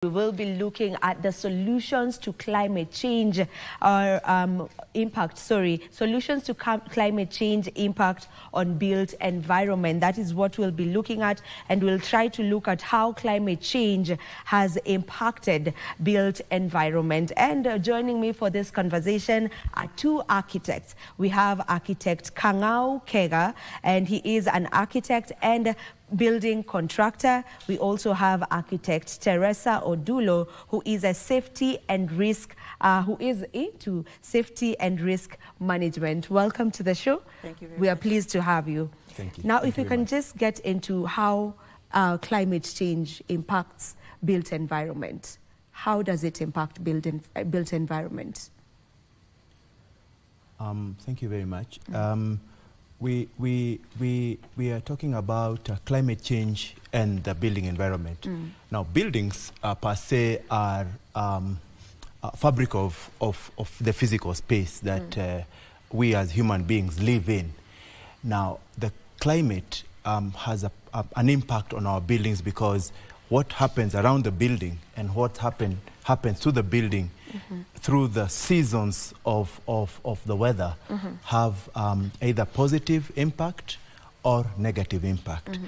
We will be looking at the solutions to climate change, solutions to climate change impact on built environment. That is what we'll be looking at, and we'll try to look at how climate change has impacted built environment. And joining me for this conversation are two architects. We have Architect Kanga'u Keega, and he is an architect and building contractor. We also have Architect Teresa Odula, who is a safety and risk, who is into safety and risk management. Welcome to the show. Thank you very much. We are pleased to have you. Thank you. Now, if you can just get into how climate change impacts built environment. How does it impact built environment? Thank you very much. We are talking about climate change and the building environment. Now, buildings per se are a fabric of the physical space that we as human beings live in. Now, the climate has an impact on our buildings because what happens around the building and what happens to the building through the seasons of the weather have either positive impact or negative impact.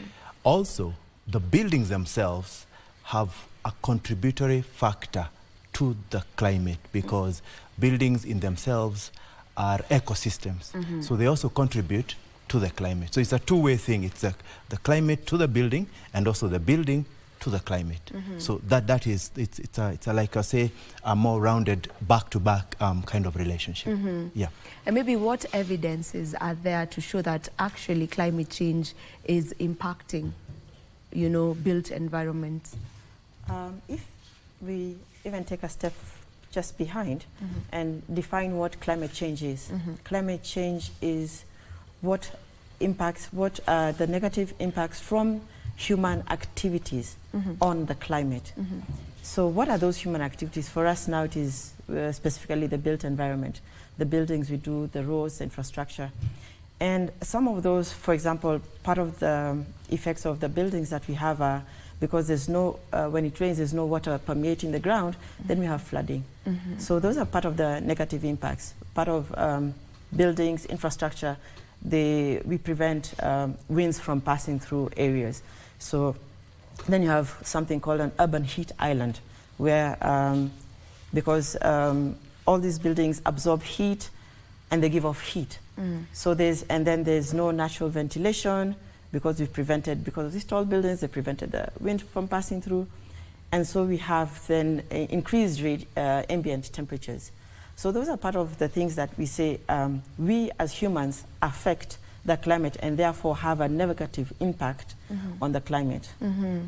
Also, the buildings themselves have a contributory factor to the climate because buildings in themselves are ecosystems. So they also contribute to the climate. So it's a two-way thing. It's the climate to the building and also the building to the climate. So that is, it's like I say, a more rounded back-to-back kind of relationship. Yeah. And maybe what evidences are there to show that actually climate change is impacting, you know, built environments? If we even take a step just behind and define what climate change is. Climate change is what impacts, the negative impacts from human activities on the climate. So what are those human activities? For us now it is specifically the built environment, the buildings we do, the roads, infrastructure. And some of those, for example, part of the effects of the buildings that we have are because there's no, when it rains, there's no water permeating the ground, then we have flooding. So those are part of the negative impacts. Part of buildings, infrastructure, we prevent winds from passing through areas. So then you have something called an urban heat island, where because all these buildings absorb heat and they give off heat. So then there's no natural ventilation because because of these tall buildings, they prevented the wind from passing through. And so we have then increased ambient temperatures. So those are part of the things that we say we as humans affect the climate and therefore have a negative impact on the climate.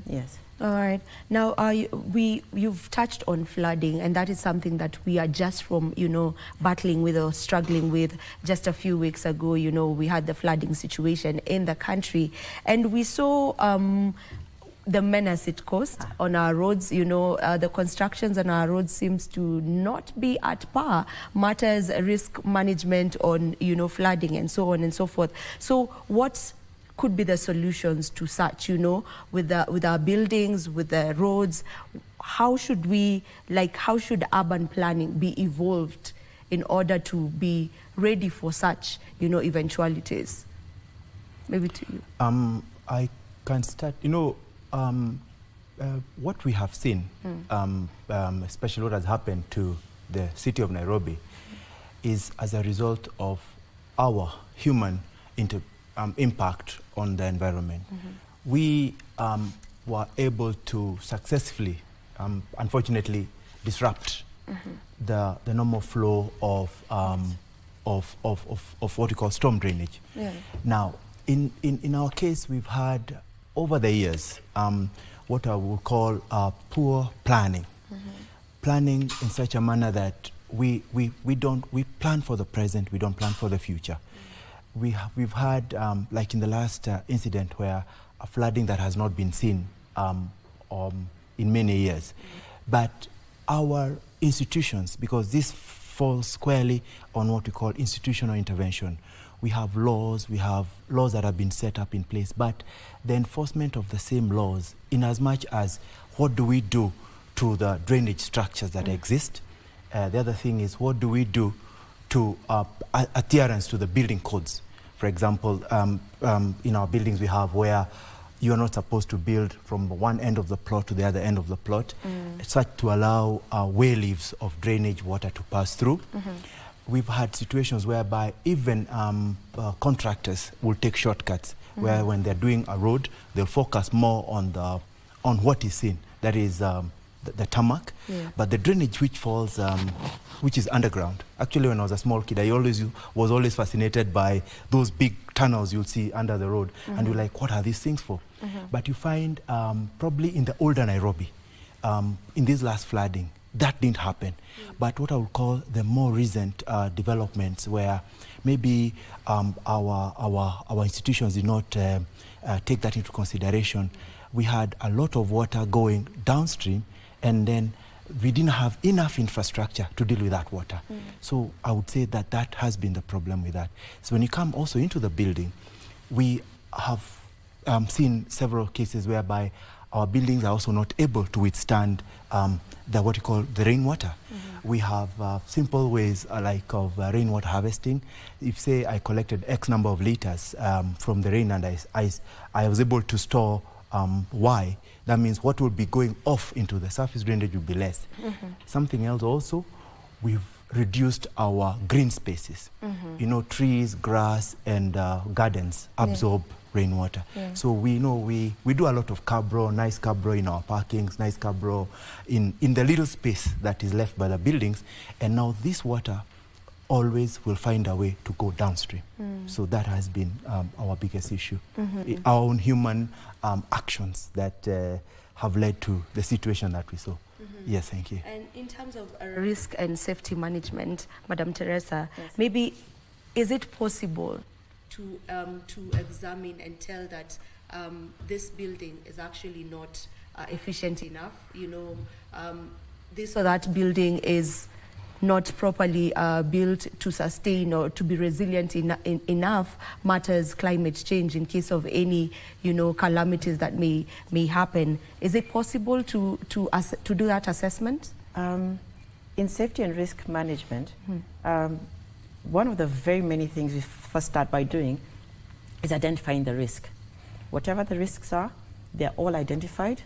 Yes. All right. Now, you've touched on flooding, and that is something that we are just from, you know, battling with or struggling with. Just a few weeks ago, you know, we had the flooding situation in the country, and we saw the menace it caused on our roads. You know, the constructions on our roads seems to not be at par. Matters risk management on, you know, flooding and so on and so forth. So what could be the solutions to such, you know, with our buildings, with the roads? How should how should urban planning be evolved in order to be ready for such, you know, eventualities? Maybe to you. I can start, you know, what we have seen, especially what has happened to the city of Nairobi, is as a result of our human impact on the environment. We were able to successfully, unfortunately, disrupt the normal flow of what we call storm drainage. Now, in our case, we've had over the years, what I would call poor planning. Planning in such a manner that we plan for the present, we don't plan for the future. We've had, like in the last incident, where a flooding that has not been seen in many years. But our institutions, because this falls squarely on what we call institutional intervention, we have laws that have been set up in place, but the enforcement of the same laws, in as much as what do we do to the drainage structures that exist. The other thing is, what do we do to adherence to the building codes? For example, in our buildings we have where you're not supposed to build from one end of the plot to the other end of the plot, such to allow way leaves of drainage water to pass through. We've had situations whereby even contractors will take shortcuts, where when they're doing a road, they'll focus more on what is seen, that is the tarmac, but the drainage which falls, which is underground. Actually, when I was a small kid, I was always fascinated by those big tunnels you'll see under the road, and you're like, what are these things for? But you find probably in the older Nairobi, in this last flooding, that didn't happen. But what I would call the more recent developments, where maybe our institutions did not take that into consideration. We had a lot of water going downstream, and then we didn't have enough infrastructure to deal with that water. So I would say that that has been the problem with that. So when you come also into the building, we have seen several cases whereby our buildings are also not able to withstand what you call the rainwater. We have simple ways like of rainwater harvesting. If, say, I collected X number of liters from the rain and I was able to store Y, that means what will be going off into the surface drainage will be less. Something else also, we've reduced our green spaces. You know, trees, grass, and gardens absorb rainwater. So we know we do a lot of cabro, nice cabro in our parkings, nice cabro in the little space that is left by the buildings. And now this water always will find a way to go downstream. So that has been our biggest issue. Our own human actions that have led to the situation that we saw. Yes, thank you. And in terms of risk and safety management, Madam Teresa, maybe is it possible to examine and tell that this building is actually not efficient enough, you know, this or that building is not properly built to sustain or to be resilient enough matters climate change in case of any, you know, calamities that may happen. Is it possible to do that assessment? In safety and risk management, one of the very many things we first start by doing is identifying the risk. Whatever the risks are, they're all identified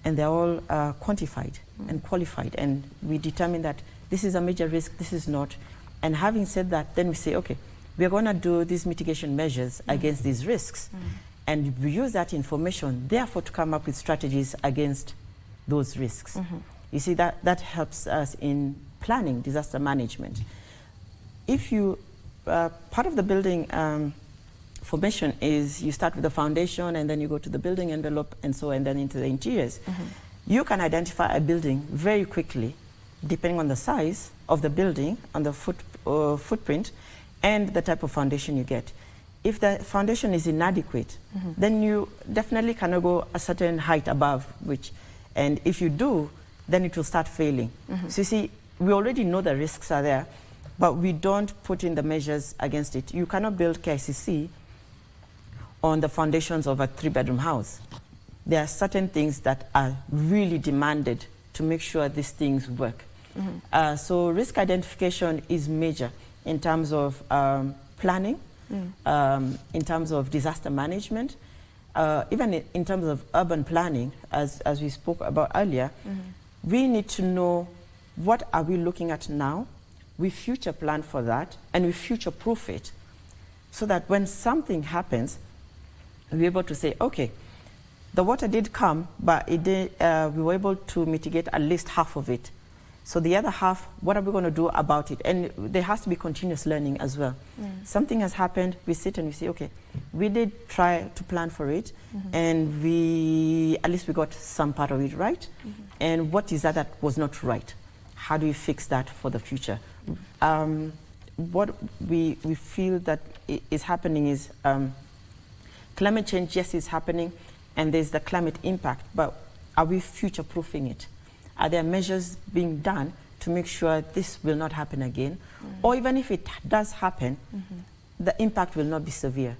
and they're all quantified and qualified, and we determine that this is a major risk, this is not. And having said that, then we say, okay, we're going to do these mitigation measures against these risks. And we use that information, therefore, to come up with strategies against those risks. You see, that helps us in planning disaster management. If you, part of the building formation is you start with the foundation and then you go to the building envelope and then into the interiors. You can identify a building very quickly depending on the size of the building, on the footprint, and the type of foundation you get. If the foundation is inadequate, then you definitely cannot go a certain height above which, and if you do, then it will start failing. So you see, we already know the risks are there, but we don't put in the measures against it. You cannot build KICC on the foundations of a 3-bedroom house. There are certain things that are really demanded to make sure these things work. So risk identification is major in terms of planning, in terms of disaster management, even in terms of urban planning, as we spoke about earlier. We need to know what are we looking at now, we future plan for that, and we future proof it, so that when something happens, we're able to say, okay, the water did come, but it did, we were able to mitigate at least half of it. So the other half, what are we going to do about it? And there has to be continuous learning as well. Something has happened, we sit and we say, okay, we did try to plan for it, and at least we got some part of it right. And what is that was not right? How do we fix that for the future? What we feel that is happening is climate change, yes, is happening, and there's the climate impact, but are we future-proofing it? Are there measures being done to make sure this will not happen again? Or even if it does happen, the impact will not be severe.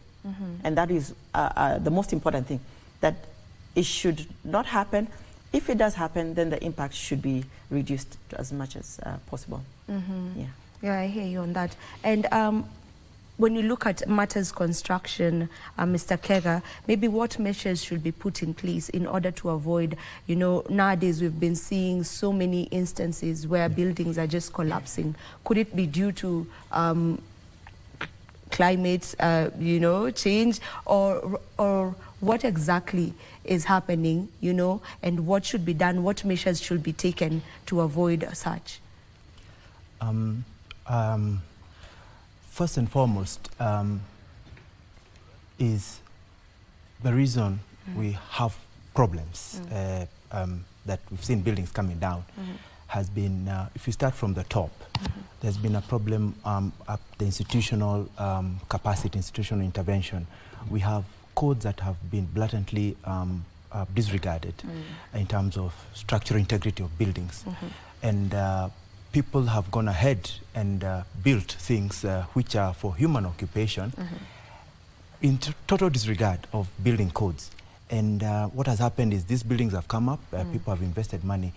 And that is the most important thing, that it should not happen, if it does happen, then the impact should be reduced as much as possible. Yeah, I hear you on that. And when you look at matters construction, Mr. Keega, maybe what measures should be put in place in order to avoid, you know, nowadays we've been seeing so many instances where buildings are just collapsing. Could it be due to climate, you know, change, or what exactly is happening, you know, and what should be done, what measures should be taken to avoid such? First and foremost, is the reason we have problems that we've seen buildings coming down has been, if you start from the top, there's been a problem at the institutional capacity, institutional intervention. We have codes that have been blatantly disregarded in terms of structural integrity of buildings. And people have gone ahead and built things which are for human occupation in total disregard of building codes. And what has happened is these buildings have come up, people have invested money,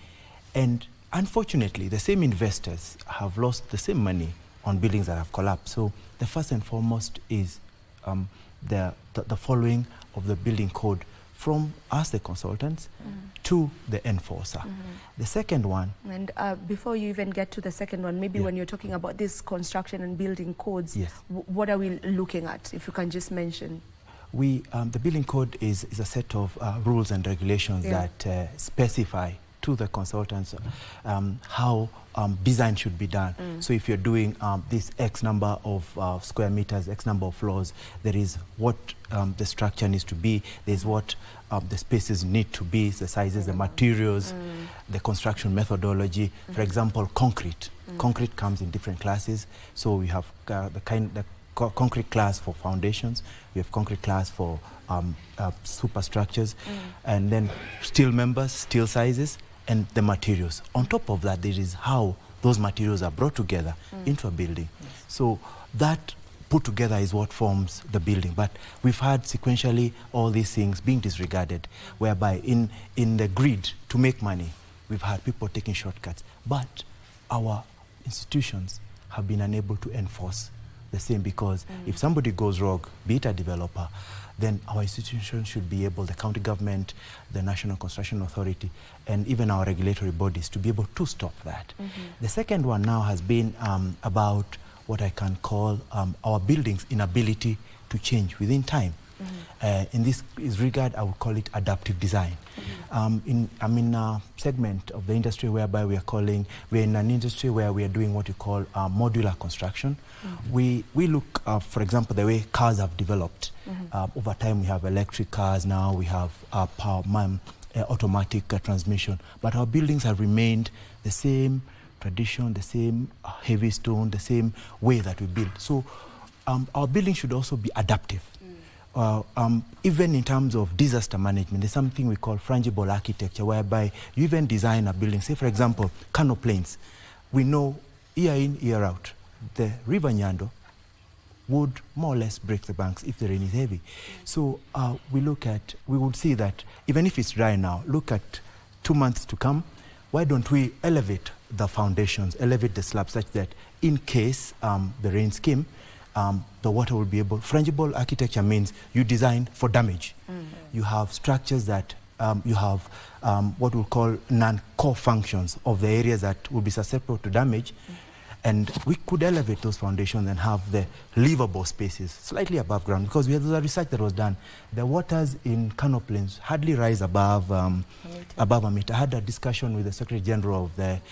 and unfortunately the same investors have lost the same money on buildings that have collapsed. So the first and foremost is the following of the building code from us, the consultants, to the enforcer. The second one... And before you even get to the second one, maybe when you're talking about this construction and building codes, what are we looking at, if you can just mention? The building code is a set of rules and regulations that specify to the consultants how design should be done. So if you're doing this X number of square meters, X number of floors, there is what the structure needs to be, there's what the spaces need to be, the sizes, the materials, the construction methodology. For example, concrete. Concrete comes in different classes. So we have the concrete class for foundations, we have concrete class for superstructures, and then steel members, steel sizes, and the materials. On top of that, there is how those materials are brought together into a building. So that put together is what forms the building. But we've had sequentially all these things being disregarded, whereby in the grid to make money, we've had people taking shortcuts. But our institutions have been unable to enforce the same, because if somebody goes rogue, be it a developer, then our institutions should be able, the county government, the National Construction Authority, and even our regulatory bodies, to be able to stop that. The second one now has been about what I can call our buildings' inability to change within time. In this regard, I would call it adaptive design. I'm in a segment of the industry whereby we're in an industry where we are doing what you call modular construction. We look, for example, the way cars have developed. Over time, we have electric cars now, we have automatic transmission, but our buildings have remained the same tradition, the same heavy stone, the same way that we build. So our building should also be adaptive. Even in terms of disaster management, there's something we call frangible architecture, whereby you even design a building. Say, for example, Kano Plains. We know year in, year out, the River Nyando would more or less break the banks if the rain is heavy. So we would see that even if it's dry now, look at 2 months to come, why don't we elevate the foundations, elevate the slab, such that in case the rains came, the water will be able... Frangible architecture means you design for damage. You have structures that you have what we'll call non-core functions of the areas that will be susceptible to damage. And we could elevate those foundations and have the livable spaces slightly above ground, because we had the research that was done. The waters in Kano Plains hardly rise above a meter. I had a discussion with the Secretary General of the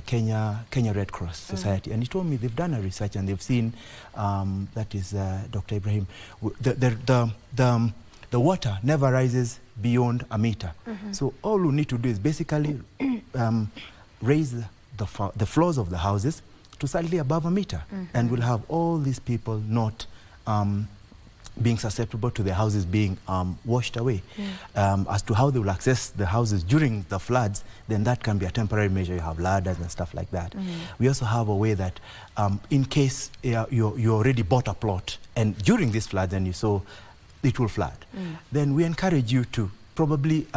Kenya Red Cross Society, and he told me they've done a research and they've seen, that is Dr. Ibrahim, the water never rises beyond a meter. So all we need to do is basically raise the floors of the houses to slightly above a meter, and we'll have all these people not being susceptible to their houses being washed away. As to how they will access the houses during the floods, then that can be a temporary measure. You have ladders and stuff like that. We also have a way that in case you already bought a plot and during this flood and you saw it will flood, then we encourage you to probably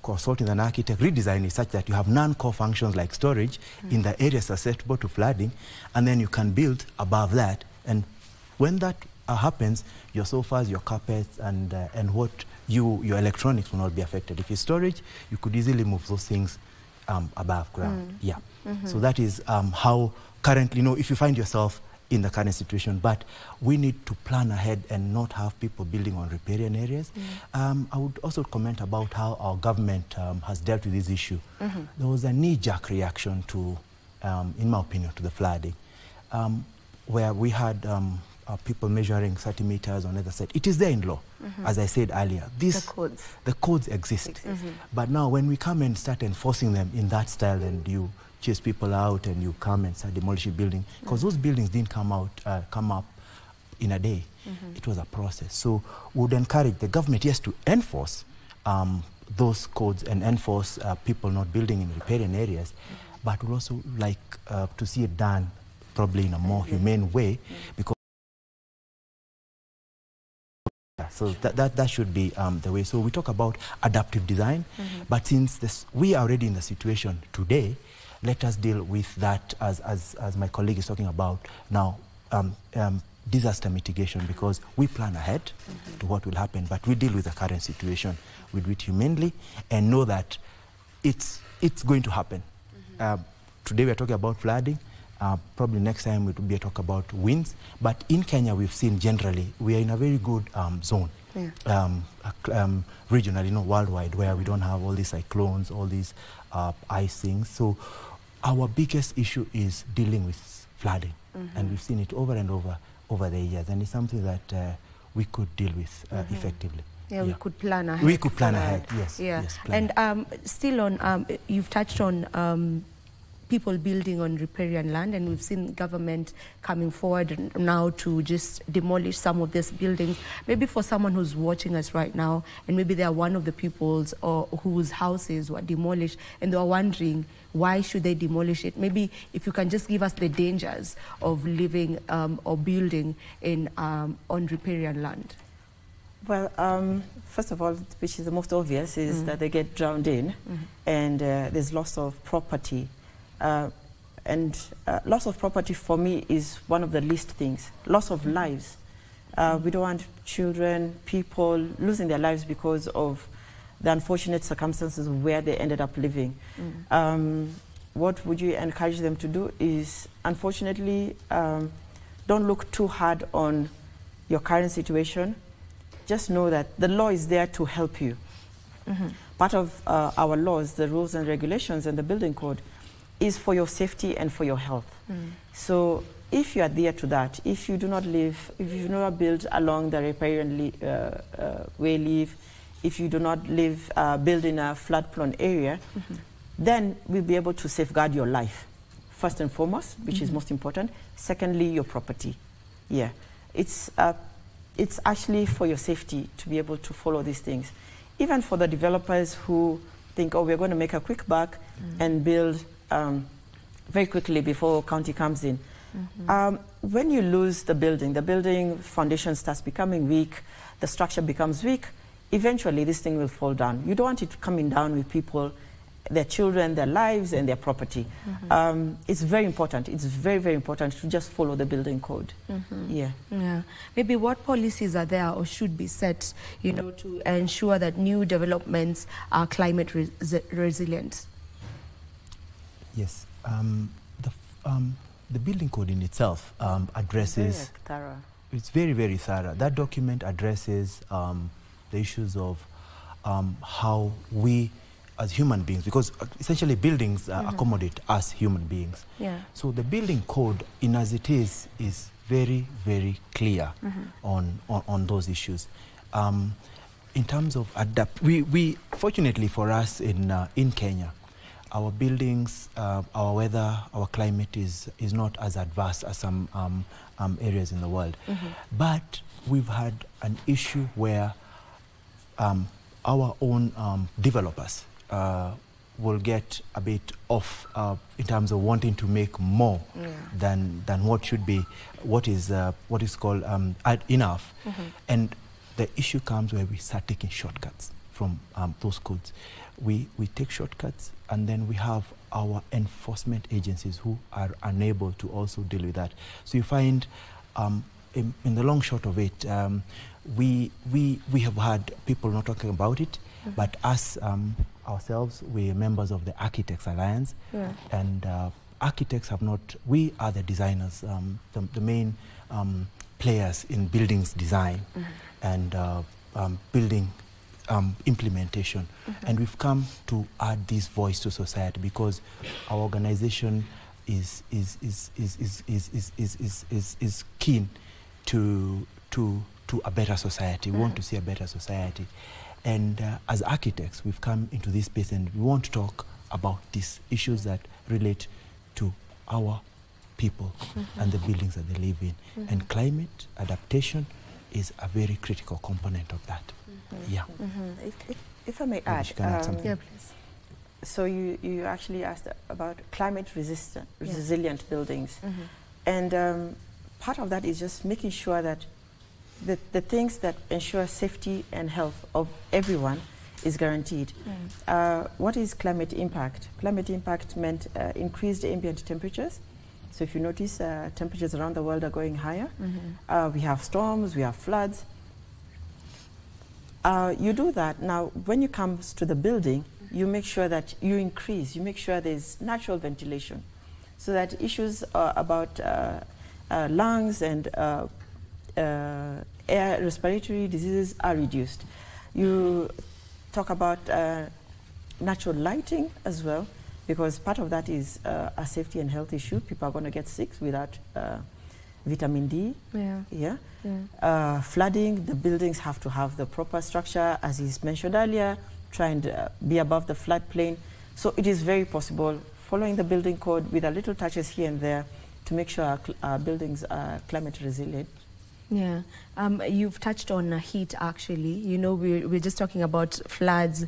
consulting an architect, redesign it such that you have non-core functions like storage in the areas susceptible to flooding, and then you can build above that. And when that happens, your sofas, your carpets, and what your electronics will not be affected. If it's storage, you could easily move those things above ground. Yeah. So that is how currently, if you find yourself in the current situation, but we need to plan ahead and not have people building on riparian areas. I would also comment about how our government has dealt with this issue. There was a knee-jerk reaction to, in my opinion, to the flooding, where we had people measuring 30 meters on either side. It is there in law, as I said earlier. The codes exist. But now when we come and start enforcing them in that style, and you chase people out and you come and start demolishing building, because those buildings didn't come up in a day. It was a process. So we would encourage the government, yes, to enforce those codes and enforce people not building in riparian areas, but we'd also like to see it done probably in a more humane way, because so that should be the way. So we talk about adaptive design, but since we are already in the situation today, let us deal with that as my colleague is talking about now, disaster mitigation, because we plan ahead to what will happen, but we deal with the current situation. We do it humanely and know that it's going to happen. Today we are talking about flooding. Probably next time we will be talking about winds. But in Kenya, we've seen generally we are in a very good zone, regionally, worldwide, where we don't have all these cyclones, all these ice things. So our biggest issue is dealing with flooding, and we've seen it over and over the years, and it's something that we could deal with effectively. Yeah, we could plan ahead. We could plan ahead, yes. Yeah, yes, and still on, you've touched on people building on riparian land, and we've seen government coming forward now to just demolish some of these buildings. Maybe for someone who's watching us right now, and maybe they are one of the peoples or whose houses were demolished, and they are wondering why should they demolish it. Maybe if you can just give us the dangers of living or building in on riparian land. Well, first of all, which is the most obvious, is that they get drowned in, and there's loss of property. Loss of property for me is one of the least things. Loss of lives. We don't want children, people losing their lives because of the unfortunate circumstances where they ended up living. What would you encourage them to do is, unfortunately, don't look too hard on your current situation. Just know that the law is there to help you. Part of our laws, the rules and regulations and the building code, is for your safety and for your health. So if you adhere to that, if you do not live, if you do not build along the riparian way live, if you do not live, build in a flood-prone area, then we'll be able to safeguard your life, first and foremost, which is most important. Secondly, your property. Yeah, it's actually for your safety to be able to follow these things. Even for the developers who think, oh, we're going to make a quick buck and build very quickly before county comes in. When you lose the building foundation starts becoming weak, the structure becomes weak, eventually this thing will fall down. You don't want it coming down with people, their children, their lives, and their property. It's very important. It's very, very important to just follow the building code. Yeah. Maybe what policies are there or should be set, to ensure that new developments are climate resilient? Yes, the building code in itself addresses. It's very, very thorough. That document addresses the issues of how we, as human beings, because essentially buildings accommodate us human beings. So the building code, in as it is very, very clear on those issues. In terms of we fortunately for us in Kenya, our buildings, our weather, our climate is not as adverse as some areas in the world. But we've had an issue where our own developers will get a bit off in terms of wanting to make more than what should be, what is called enough. And the issue comes where we start taking shortcuts. from those codes. We take shortcuts, and then we have our enforcement agencies who are unable to also deal with that. So you find, in the long short of it, we have had people not talking about it, but us ourselves, we are members of the Architects Alliance, and architects have not, we are the designers, the main players in buildings design and building implementation. And we've come to add this voice to society because our organization is keen to a better society. We want to see a better society. And as architects, we've come into this space and we want to talk about these issues that relate to our people and the buildings that they live in. And climate adaptation is a very critical component of that. Yeah. If I may add, yeah, please. So you actually asked about climate resilient buildings. And part of that is just making sure that the things that ensure safety and health of everyone is guaranteed. What is climate impact? Climate impact meant increased ambient temperatures. So if you notice, temperatures around the world are going higher. We have storms, we have floods. You do that. Now, when it comes to the building, you make sure that you make sure there's natural ventilation, so that issues about lungs and air respiratory diseases are reduced. You talk about natural lighting as well, because part of that is a safety and health issue. People are going to get sick without vitamin D. Flooding, the buildings have to have the proper structure, as is mentioned earlier, try and be above the floodplain. So it is very possible, following the building code with a little touches here and there, to make sure our buildings are climate resilient. Yeah, you've touched on heat actually. You know, we're just talking about floods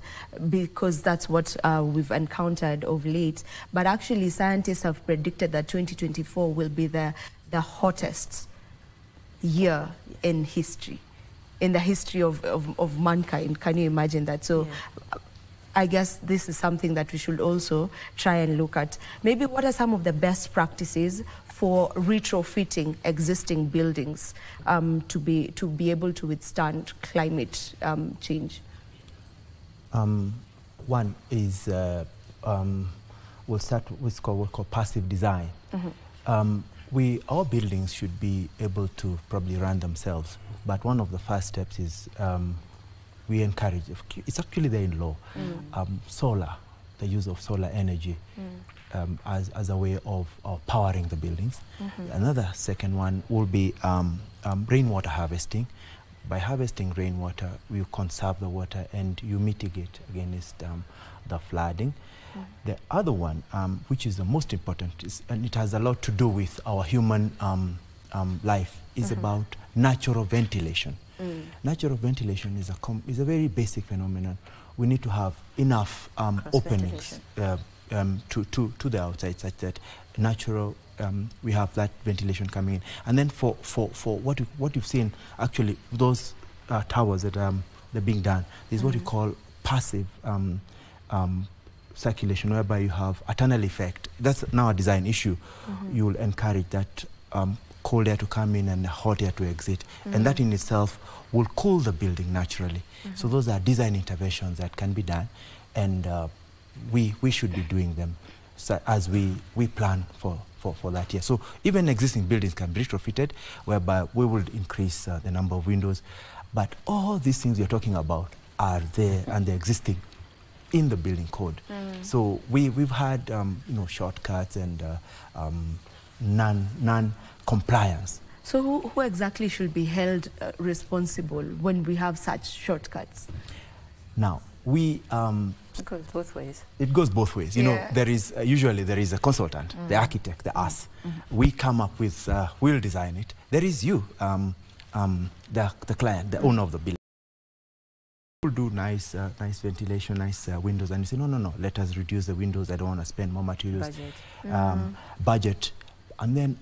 because that's what we've encountered of late. But actually scientists have predicted that 2024 will be the hottest year in history, in the history of mankind. Can you imagine that? So I guess this is something that we should also try and look at. Maybe what are some of the best practices for retrofitting existing buildings to be able to withstand climate change? One is we'll start with what we call passive design. Our buildings should be able to probably run themselves, but one of the first steps is we encourage, it's actually there in law, solar, the use of solar energy as a way of powering the buildings. Another second one will be rainwater harvesting. By harvesting rainwater, you conserve the water and you mitigate against the flooding. The other one, which is the most important, and it has a lot to do with our human life, is about natural ventilation. Natural ventilation is a very basic phenomenon. We need to have enough openings to the outside, such that natural we have that ventilation coming in. And then for what you've seen, actually those towers that they're being done, is what you call passive circulation, whereby you have a tunnel effect. That's now a design issue. You will encourage that cold air to come in and hot air to exit, and that in itself will cool the building naturally. So those are design interventions that can be done, and we should be doing them as we plan for that year. So even existing buildings can be retrofitted, whereby we will increase the number of windows. But all these things you're talking about are there and they're existing in the building code. So we've had shortcuts and non-compliance. So who exactly should be held responsible when we have such shortcuts? Now, it goes both ways. It goes both ways. You know, there is usually there is a consultant, the architect, us. We come up with, we'll design it. There is you, the client, the owner of the building. People do nice ventilation, nice windows, and you say, no, let us reduce the windows. I don't want to spend more materials. Budget. And then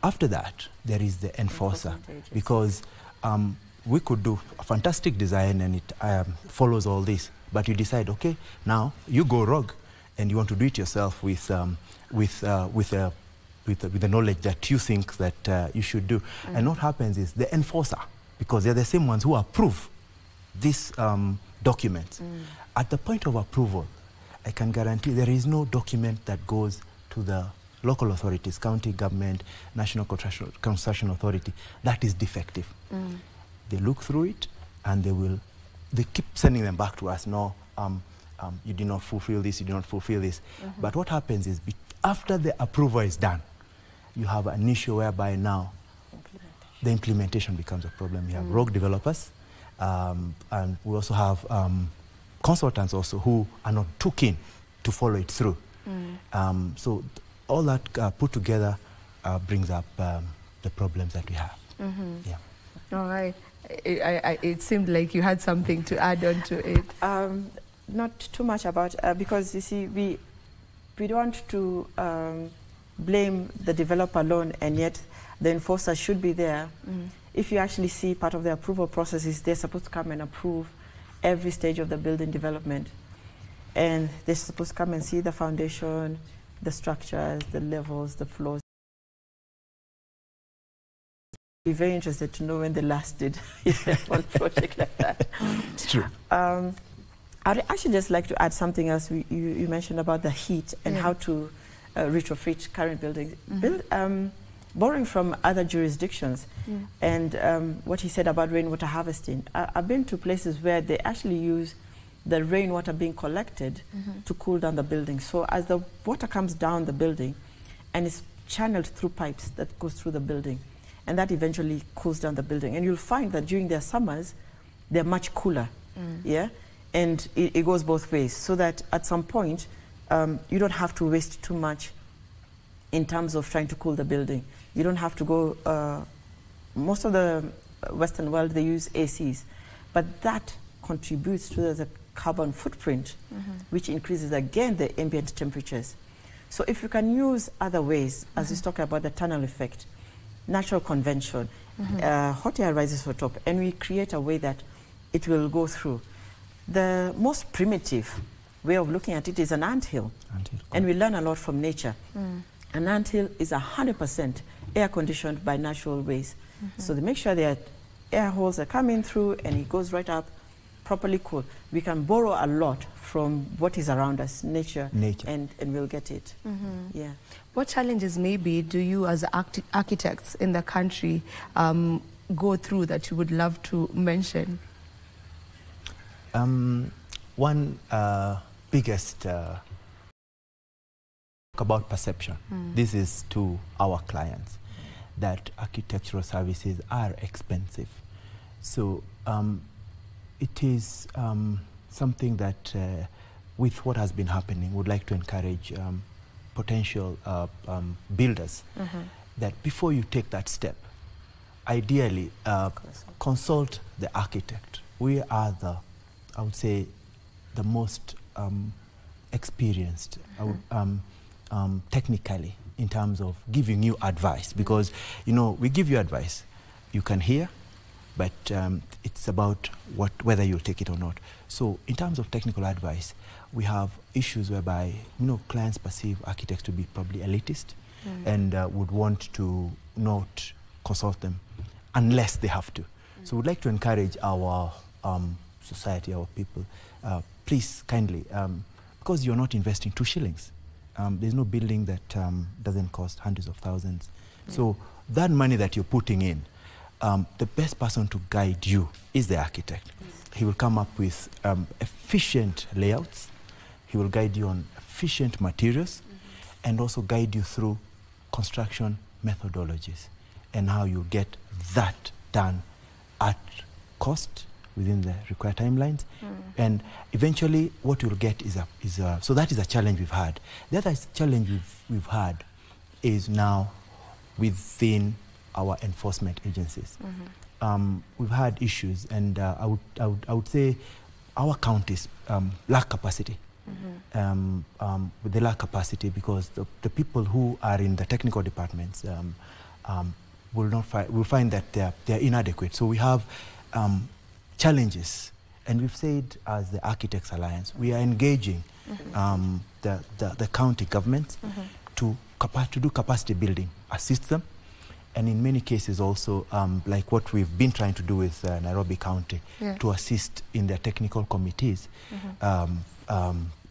after that, there is the enforcer, because we could do a fantastic design and it follows all this, but you decide, okay, now you go rogue and you want to do it yourself with the knowledge that you think that you should do. And what happens is the enforcer, because they're the same ones who approve this document. At the point of approval, I can guarantee there is no document that goes to the local authorities, county government, national construction authority, that is defective. They look through it and they keep sending them back to us. No, you did not fulfill this, you did not fulfill this. But what happens is after the approval is done, you have an issue whereby now the implementation becomes a problem. You have rogue developers, and we also have consultants also who are not too keen to follow it through. So all that put together brings up the problems that we have. Yeah. All right. It seemed like you had something to add on to it. Not too much about, because you see, we don't want to blame the developer alone, and yet the enforcer should be there. If you actually see part of the approval process is they're supposed to come and approve every stage of the building development. And they're supposed to come and see the foundation, the structures, the levels, the floors. Be very interested to know when they last did one project like that. It's true. I'd actually just like to add something else. You mentioned about the heat and how to retrofit current buildings. Borrowing from other jurisdictions, and what he said about rainwater harvesting. I've been to places where they actually use the rainwater being collected to cool down the building. So as the water comes down the building and is channeled through pipes that goes through the building, and that eventually cools down the building. And you'll find that during their summers, they're much cooler, yeah? And it goes both ways, so that at some point, you don't have to waste too much in terms of trying to cool the building. You don't have to go, most of the Western world, they use ACs, but that contributes to the carbon footprint, which increases again the ambient temperatures. So if you can use other ways, as we talk about the tunnel effect, natural convention, hot air rises to the top, and we create a way that it will go through. The most primitive way of looking at it is an anthill, and we learn a lot from nature. An anthill is 100% air conditioned by natural ways. So they make sure that air holes are coming through and it goes right up, properly cool. We can borrow a lot from what is around us, nature. And we'll get it. Yeah. What challenges maybe do you as architects in the country go through that you would love to mention? One biggest about perception. This is to our clients, that architectural services are expensive. So it is something that with what has been happening, would like to encourage potential builders that before you take that step, ideally consult the architect. We are I would say, the most experienced technically in terms of giving you advice, because we give you advice, you can hear, but it's about whether you'll take it or not. So in terms of technical advice, we have issues whereby clients perceive architects to be probably elitist and would want to not consult them unless they have to. So we'd like to encourage our society, our people, please kindly, because you're not investing 2 shillings. There's no building that doesn't cost hundreds of thousands. So that money that you're putting in, the best person to guide you is the architect. He will come up with efficient layouts. He will guide you on efficient materials and also guide you through construction methodologies and how you get that done at cost within the required timelines. And eventually what you'll get is so that is a challenge we've had. The other challenge we've had is now within our enforcement agencies. We've had issues, and I would say our counties lack capacity. They lack capacity because the people who are in the technical departments will find that they're inadequate. So we have challenges. And we've said, as the Architects Alliance, we are engaging the county governments to do capacity building, assist them, and in many cases also, like what we've been trying to do with Nairobi County, to assist in their technical committees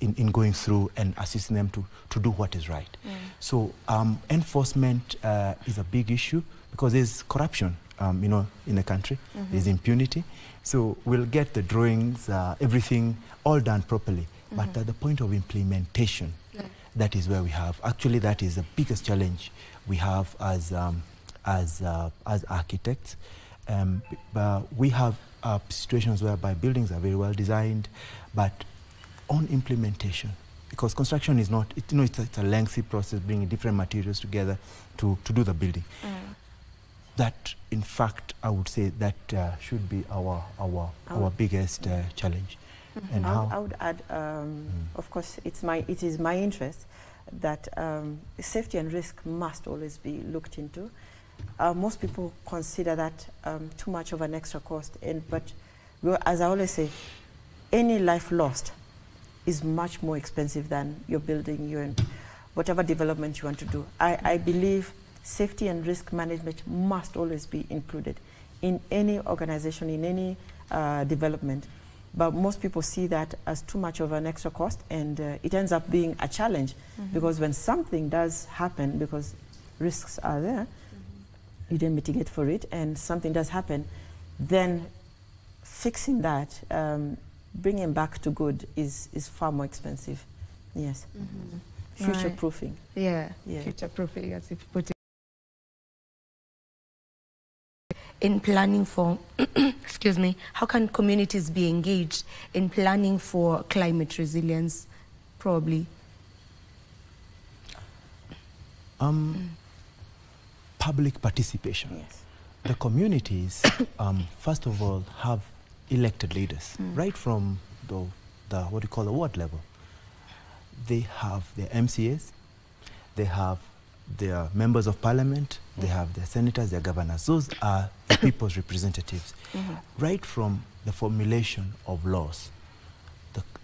in going through and assisting them to do what is right. So enforcement is a big issue because there's corruption, you know, in the country. There's impunity. So we'll get the drawings, everything all done properly. But at the point of implementation, that is where we have. Actually, that is the biggest challenge we have as architects. But we have situations whereby buildings are very well designed, but on implementation, because construction is not, you know, it's a lengthy process, bringing different materials together to do the building. That, in fact, I would say that should be our biggest challenge. And I would add, of course, it is my interest that safety and risk must always be looked into. Most people consider that too much of an extra cost, but as I always say, any life lost is much more expensive than your building, whatever development you want to do. I believe safety and risk management must always be included in any organization, in any development. But most people see that as too much of an extra cost, and it ends up being a challenge, because when something does happen, because risks are there, you then mitigate for it, and something does happen, then fixing that, bringing back to good is far more expensive. Yes. Future-proofing. Yeah, future-proofing, as you put it. In planning for, excuse me, how can communities be engaged in planning for climate resilience, probably? Public participation. Yes. The communities, first of all, have elected leaders, right from the what you call the ward level. They have their MCAs, they have their members of parliament, they have their senators, their governors. Those are the people's representatives. Right from the formulation of laws,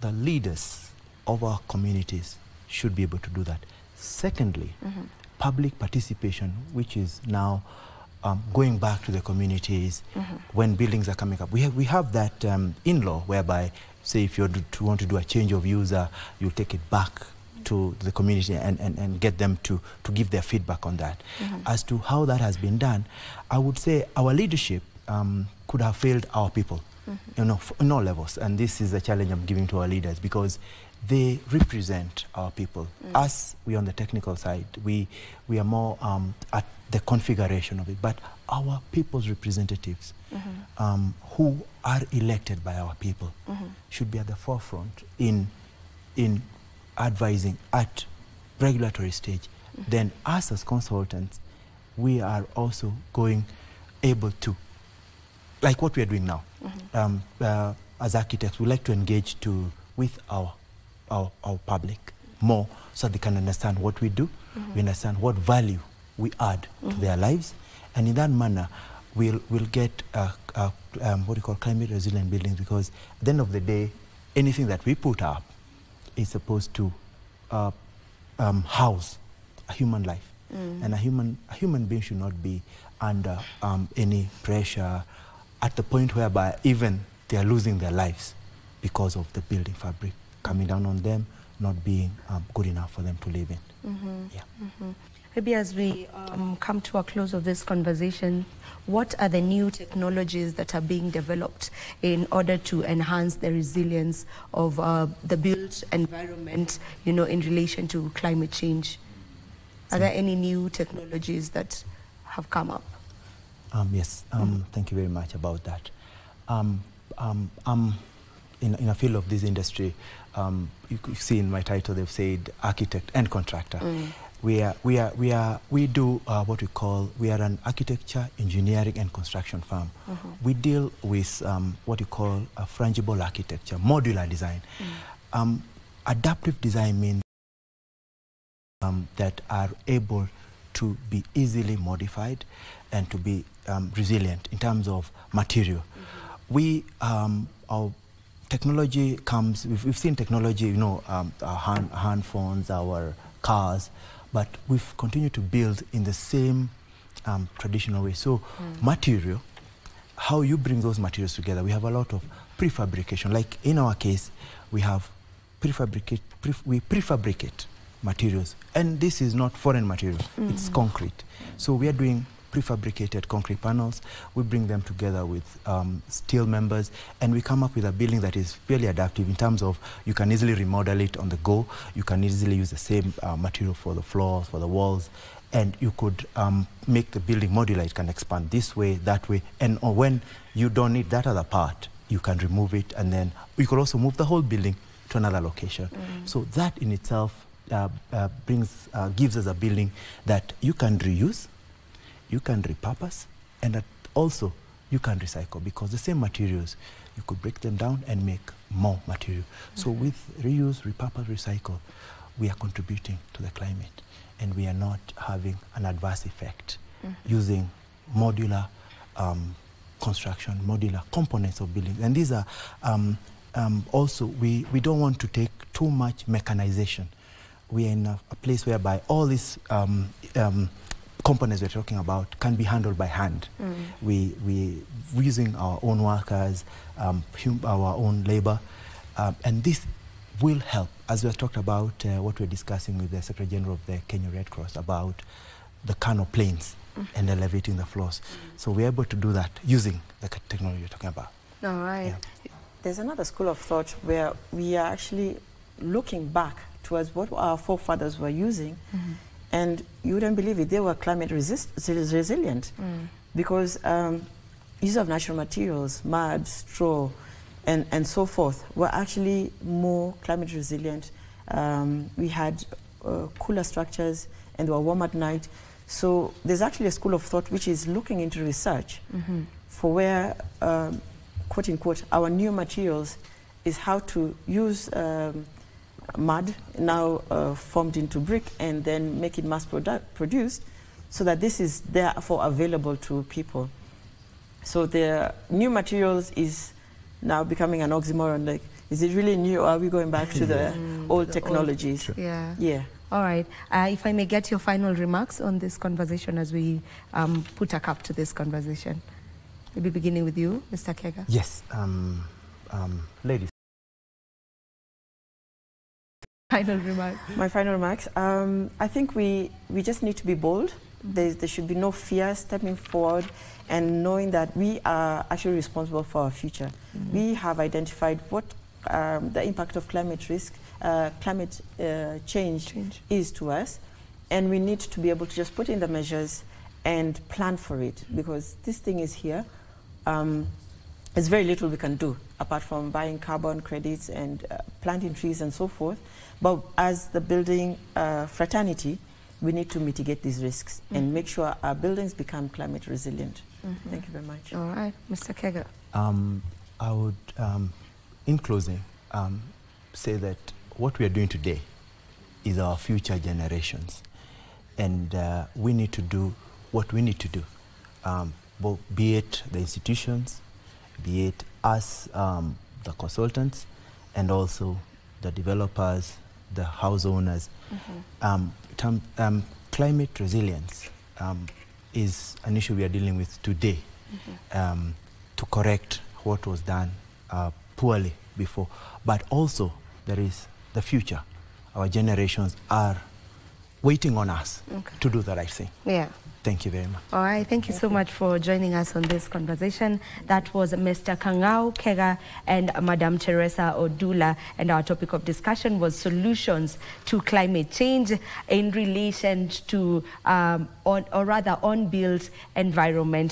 the leaders of our communities should be able to do that. Secondly, public participation, which is now going back to the communities when buildings are coming up. We have that in-law whereby, say, if you want to do a change of user, you'll take it back to the community and get them to give their feedback on that. As to how that has been done, I would say our leadership could have failed our people, you know, in all levels. And this is a challenge I'm giving to our leaders, because they represent our people. Us, we on the technical side, we are more at the configuration of it. But our people's representatives, who are elected by our people, should be at the forefront in advising at regulatory stage. Then us as consultants, we are also able to, like what we are doing now. As architects, we like to engage with our public more, so they can understand what we do, we understand what value we add to their lives, and in that manner we'll get what we call climate resilient buildings, because at the end of the day, anything that we put up is supposed to house a human life, and a human being should not be under any pressure at the point whereby even they are losing their lives because of the building fabric coming down on them, not being good enough for them to live in. Maybe as we come to a close of this conversation, what are the new technologies that are being developed in order to enhance the resilience of the built environment, you know, in relation to climate change? Are there any new technologies that have come up? Yes, thank you very much about that. In a field of this industry, you could see in my title they've said architect and contractor. We do what we call, we are an architecture, engineering and construction firm. We deal with what you call a fungible architecture, modular design. Adaptive design means that are able to be easily modified and to be resilient in terms of material. our technology comes, we've seen technology, our hand phones, our cars, but we've continued to build in the same traditional way. So material, how you bring those materials together, we have a lot of prefabrication. Like in our case, we have we prefabricate materials, and this is not foreign material, it's concrete. So we are doing prefabricated concrete panels. We bring them together with steel members, and we come up with a building that is fairly adaptive in terms of you can easily remodel it on the go. You can easily use the same material for the floors, for the walls, and you could make the building modular. It can expand this way, that way, and when you don't need that other part, you can remove it, and then you could also move the whole building to another location. So that in itself gives us a building that you can reuse, you can repurpose, and that also you can recycle, because the same materials, you could break them down and make more material. So with reuse, repurpose, recycle, we are contributing to the climate, and we are not having an adverse effect using modular construction, modular components of buildings. And these are also, we don't want to take too much mechanization. We are in a place whereby all these components we're talking about can be handled by hand. We're using our own workers, our own labor, and this will help, as we have talked about what we're discussing with the Secretary General of the Kenya Red Cross about the canopy planes and elevating the floors. So we're able to do that using the technology you're talking about. All right. Yeah. There's another school of thought where we are actually looking back towards what our forefathers were using, and you wouldn't believe it, they were climate resilient because use of natural materials, mud, straw, and so forth, were actually more climate resilient. We had cooler structures, and they were warm at night. So there's actually a school of thought which is looking into research for where, quote unquote, our new materials is how to use mud, now formed into brick, and then make it mass produced, so that this is therefore available to people. So the new materials is now becoming an oxymoron. Like, is it really new, or are we going back to the old technologies? Yeah. All right. If I may get your final remarks on this conversation as we put a cap to this conversation. Maybe beginning with you, Mr. Keega. Yes. Ladies. Final remarks. My final remarks. I think we just need to be bold. There should be no fear stepping forward and knowing that we are actually responsible for our future. We have identified what the impact of climate change is to us, and we need to be able to just put in the measures and plan for it, because this thing is here. There's very little we can do apart from buying carbon credits and planting trees and so forth. But as the building fraternity, we need to mitigate these risks and make sure our buildings become climate resilient. Thank you very much. All right, Mr. Keega. I would, in closing, say that what we are doing today is our future generations, and we need to do what we need to do, be it the institutions, be it us, the consultants, and also the developers, the house owners. Climate resilience is an issue we are dealing with today, to correct what was done poorly before. But also there is the future. Our generations are waiting on us to do the right thing. Yeah. Thank you very much. All right, thank you so much for joining us on this conversation. That was Mr. Kanga'u Keega and Madam Teresa Odula, and our topic of discussion was solutions to climate change in relation to, on-built environment.